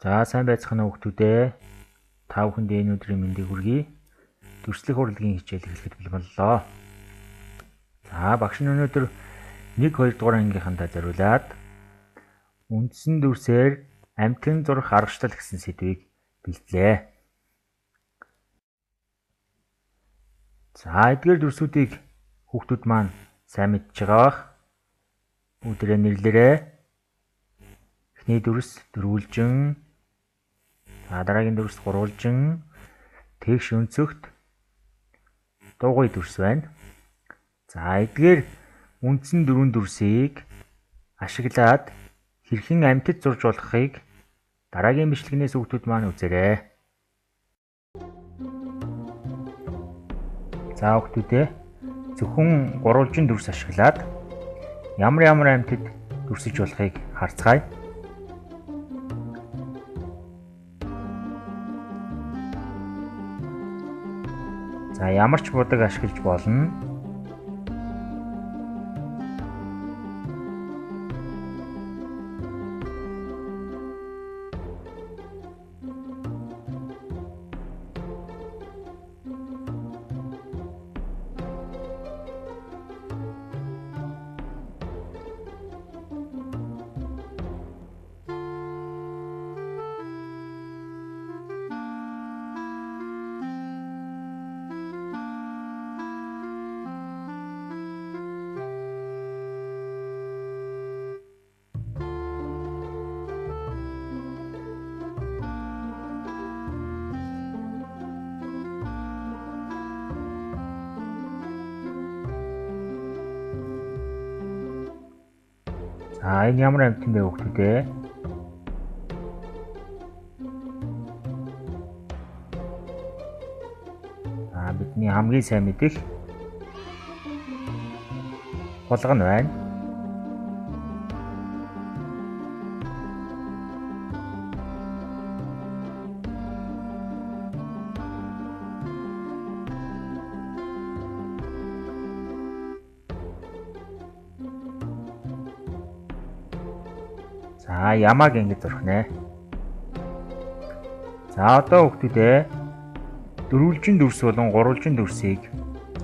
За сайн байцгаана уу хүүхдүүдээ. Та бүхэнд энэ өдрийн мэндийг хүргэе. Дүрслэх урлагийн хичээл эхлэхэд боллоо. За багш нь өнөөдөр 1-2 дугаар ангийнхандаа зориулаад үндсэн дүрсээр амьтан зурх аргачлал гэсэн сэдвийг бэлтлээ. За эдгээр дүрсүүдийг хүүхдүүд маань сайн мэдж байгаа бах. Өдрөө нэрлэрээ. Эхний дүрс дөрвөлжин, дараагийн дүрс гурвалжин, тэгш өнцөгт дугуй дүрс байна. За эдгээр үндсэн дөрвөн дүрсийг ашиглаад хэрхэн амьтад зурж болохыг дараагийн бичлэгнээс хүүхдүүд маань үзээрэй. За хүүхдүүдээ зөвхөн гурвалжин дүрс ашиглаад ямар амьтад дүрсэж болохыг харцгаая. За ямар ч будаг ашиглаж болно. За энэ ямар амьтан бэ хүүхдүүдээ? Бидний хамгийн сайн мэдих хулган байна. За ямааг ингэж зурх нэ. За одоо хүүхдүүдээ дөрвөлжин дүрс болон гурвалжин дүрсийг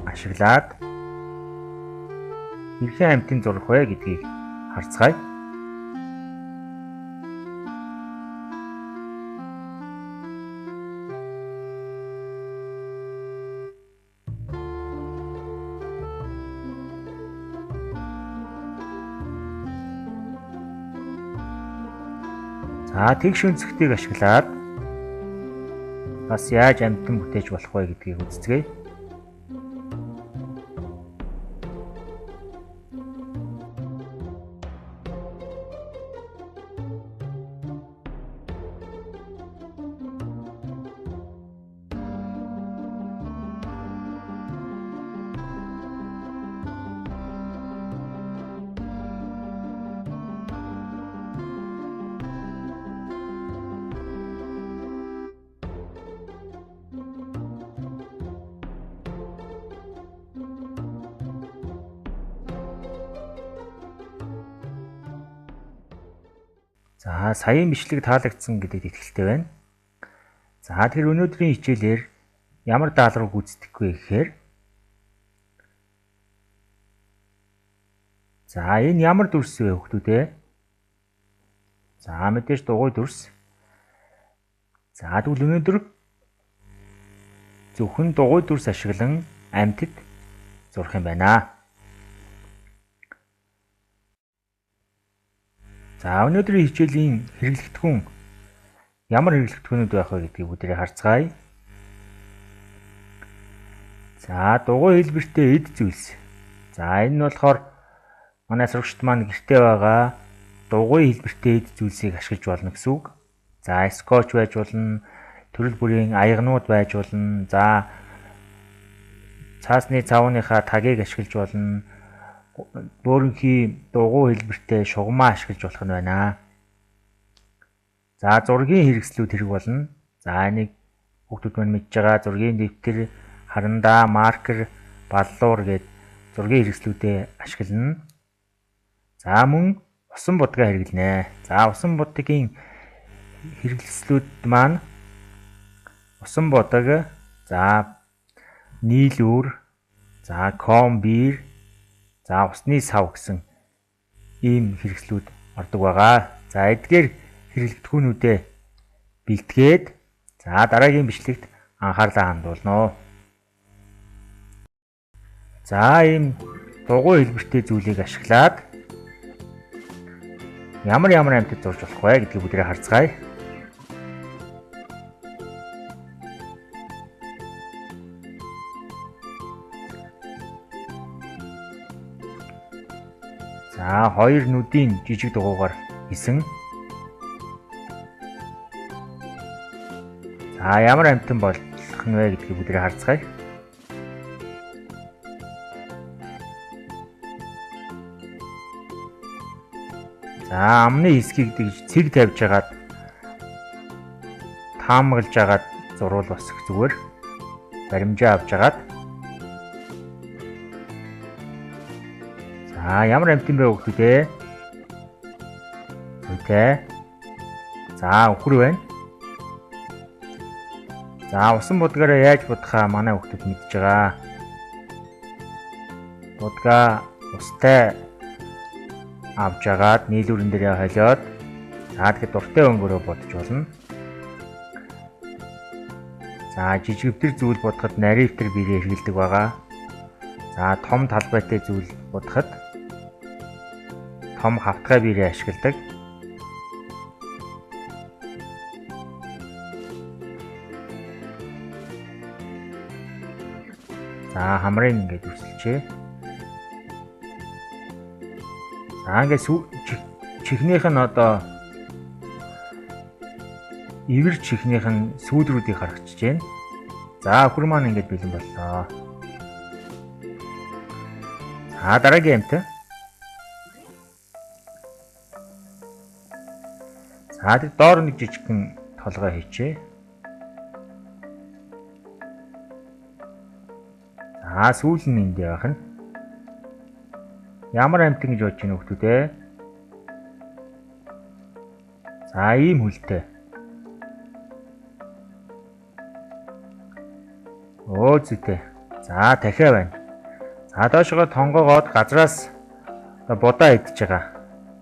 ашиглаад хэрхэн амьтан зурх вэ гэдгийг харцгаая. За тэгш өнцгтийг ашиглаад бас яаж амьтан бүтээж болох вэ гэдгийг үздэцгээе. За саяын бичлэг таалагдсан гэдэгт итгэлтэй байна. За тэгэхээр өнөөдрийн хичээлээр ямар даалгавар гүйцэтгэх вэ гэхээр за энэ ямар дүрс вэ хүүхдүүдээ? За мэдээж дугуй дүрс. За тэгвэл өнөөдөр зөвхөн дугуй дүрс ашиглан амьтад зурх юм байна. За өнөөдрийн хичээлийн хэрэглэгдэхүүн ямар хэрэглэгдэхүүнүүд байх вэ гэдгийг бүгдээрээ харцгаая. За дугуй хэлбэртэй эд зүйлс. За энэ нь болохоор манай сурагчид маань гэртээ байгаа дугуй хэлбэртэй эд зүйлсийг ашиглаж болно гэсэн үг. За скотч байж болно, төрөл бүрийн аягнууд байж болно. За цаасны цавууныхаа тагийг ашиглаж болно. Бөөрөнхий дугуй хэлбэртэй шугамаа ашиглаж болох нь байна. За зургийн хэрэгслүүд хэрэг болно. За энийг хүүхдүүд маань мэдж байгаа зургийн дэвтэр, харандаа, маркер, баллуур гээд зургийн хэрэгслүүдэд ашиглана. За мөн усан будгаа хэрэглэнэ. За усан будгийн хэрэгслүүд маань усан бодог, за нийл үр, за комбир, за усны сав гэсэн ийм хэрэгслүүд ордог байгаа. За эдгээр хэрэглэгдэхүүнүүдэд бэлтгээд за дараагийн бичлэгт анхаарлаа хандуулно. За ийм дугуй хэлбэртэй зүйлийг ашиглаад ямар амьтад зурж болох вэ гэдгийг бүгдээ харцгаая. За хоёр нүдийн жижиг дугуйгаар хийсэн. За ямар амьтан болох нь вэ гэдгийг бүгдээ харцгаая. За амны хэсгийг дэгж цэг тавьж хагаад таамаглаж хагаад зурвал бас их зүгээр. Баримжаа авч хагаад. За ямар амьтан бэ хүүхдүүдээ? Зүйтэй. За өхөр байна. За усан будгаараа яаж будахаа манай хүүхдүүд мэдж байгаа. Будгаа устай авч агаад нийлүүрэн дээрээ холиод за тэгэхэд дуртай өнгөөрөө бодож болно. За жижигвтер зүйл бодоход наривтер бирээ хэрэглэдэг байгаа. За том талбайтай зүйл бодоход том хавтгай бирээ ашигладаг. За хамрыг ингээд үсэлчээ. За ингээд чихнийх нь одоо ивэр чихнийх нь сүүлрүүдийг харагчж байна. За өхөр маань ингээд бэлэн боллоо. За дараагийн амьтан. За доор нэг жижигхэн толгой хийчээ. За сүүл нь энд явах нь. Ямар амьтан гэж бодож байна хүүхдүүдээ? За ийм хүлтэй. Оо зүйтэй. За дахиад байна. За доошоо тонгоогоод газраас будаа идж байгаа.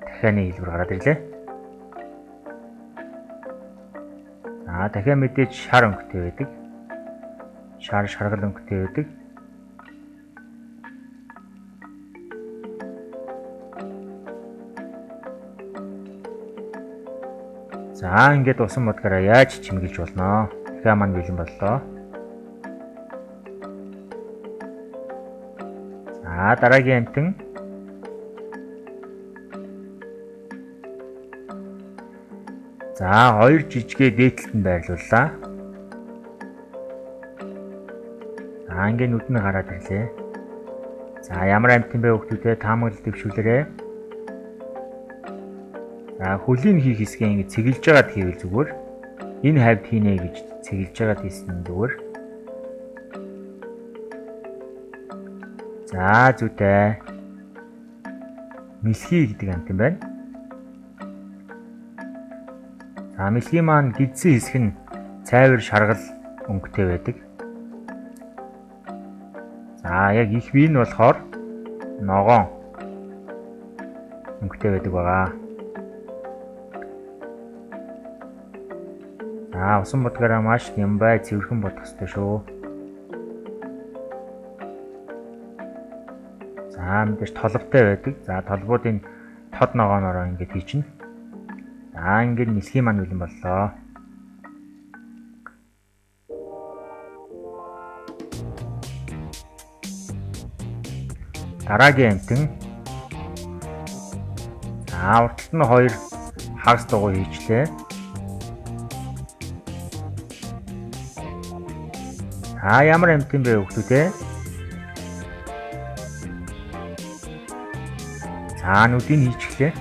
Дахианы хэлбэр гараад ирлээ. За дахиад мэдээж шар өнгөтэй байдаг. Шаргал өнгөтэй байдаг. За ингээд усан бодгаараа яаж чимгэлж болно? Дахиад маань бэлэн боллоо. За дараагийн амьтан. За хоёр жижигээ дээдлэлд нь байрлууллаа. За ингээд нүд нь гараад ирлээ. За ямар амьтан бэ хүүхдүүдээ таамаглал дэвшүүлээрэй. За хөлийн хийх хэсгээ ингэ цэглэж байгаад хийвэл зүгээр. Энэ хавьд хийнэ гэж цэглэж байгаад хийсэн зүгээр. За зүйтэй. Мэлхий гэдэг амьтан байна. За мэлхий маань гидсэн хэсэг нь цайвар шаргал өнгөтэй байдаг. За яг их бие нь болохоор ногоон өнгөтэй байдаг байгаа. За усан будгаараа маш нямбай цэвэрхэн бодох ёстой шүү. За мэдээж толбтой байдаг. За толбуудын тод ногооноор ингэж хийчихнэ. За ингэж нэлхий маань бэлэн боллоо. Дараагийн амьтан. За урталт нь хоёр хагас дугуй хийчлээ. Ямар амьтан бэ хүүхдүүдээ? За нүдийг хийчихлээ.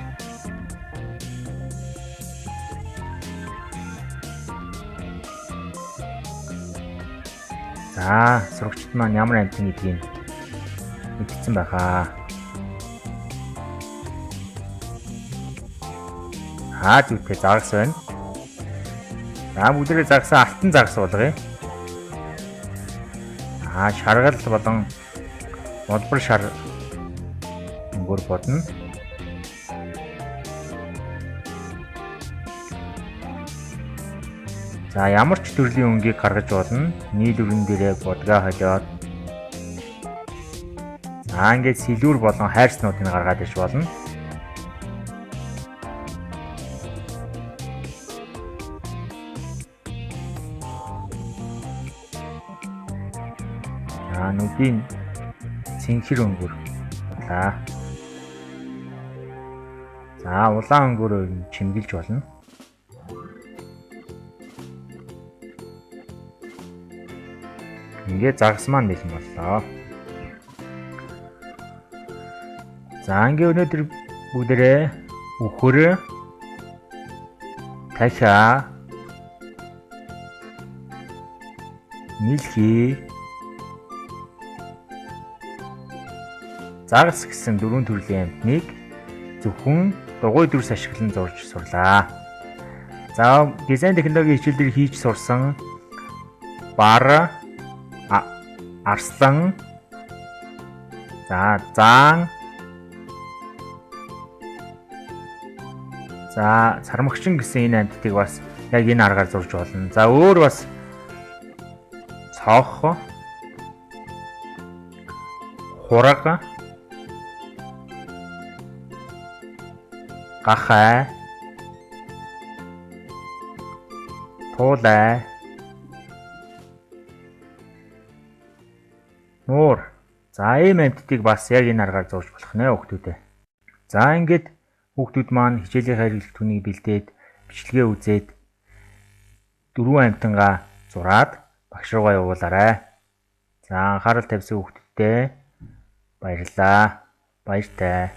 За сурагчид маань ямар амьтан гэдгийг мэдсэн байхаа. Зүйтэй загас байна. За бүгдээ загсан алтан загас болгоё. Шаргал болон болбор шар өнгөөр бодно. За ямар ч төрлийн өнгийг гаргаж болно. Нийл өргөн дээрээ бодгаа холиод. За ингээд сэлүүр болон хайрцнуудыг гаргаад иж болно. Нүдийн цэнхэр өнгөр бодлаа. За улаан өнгөөр чимгэлж болно. Ингээд загас маань бэлэн боллоо. За ингээд өнөөдөр бүгдээрээ үхэр, тахиа, мэлхий, загас гэсэн дөрвөн төрлийн амьтныг зөвхөн дугуй дүрс ашиглан зурж сурлаа. За дизайн технологийн хичээлээр хийж сурсан бар, арслан, за заан, за сармагчин гэсэн энэ амьтдыг бас яг энэ аргаар зурж болно. За өөр бас цоох, хураг, гахай, туулай, нуур. За ийм амьтдыг бас яг энэ аргаар зурж болох нэ хүүхдүүдээ. За ингээд хүүхдүүд маань хичээлийн хэрэглэлтүүнийг бэлдээд бичлэгээ үзээд дөрвөн амьтангаа зураад багш руугаа явуулаарай. За анхаарал тавьсан хүүхдүүдтэй баярлалаа. Баяртай.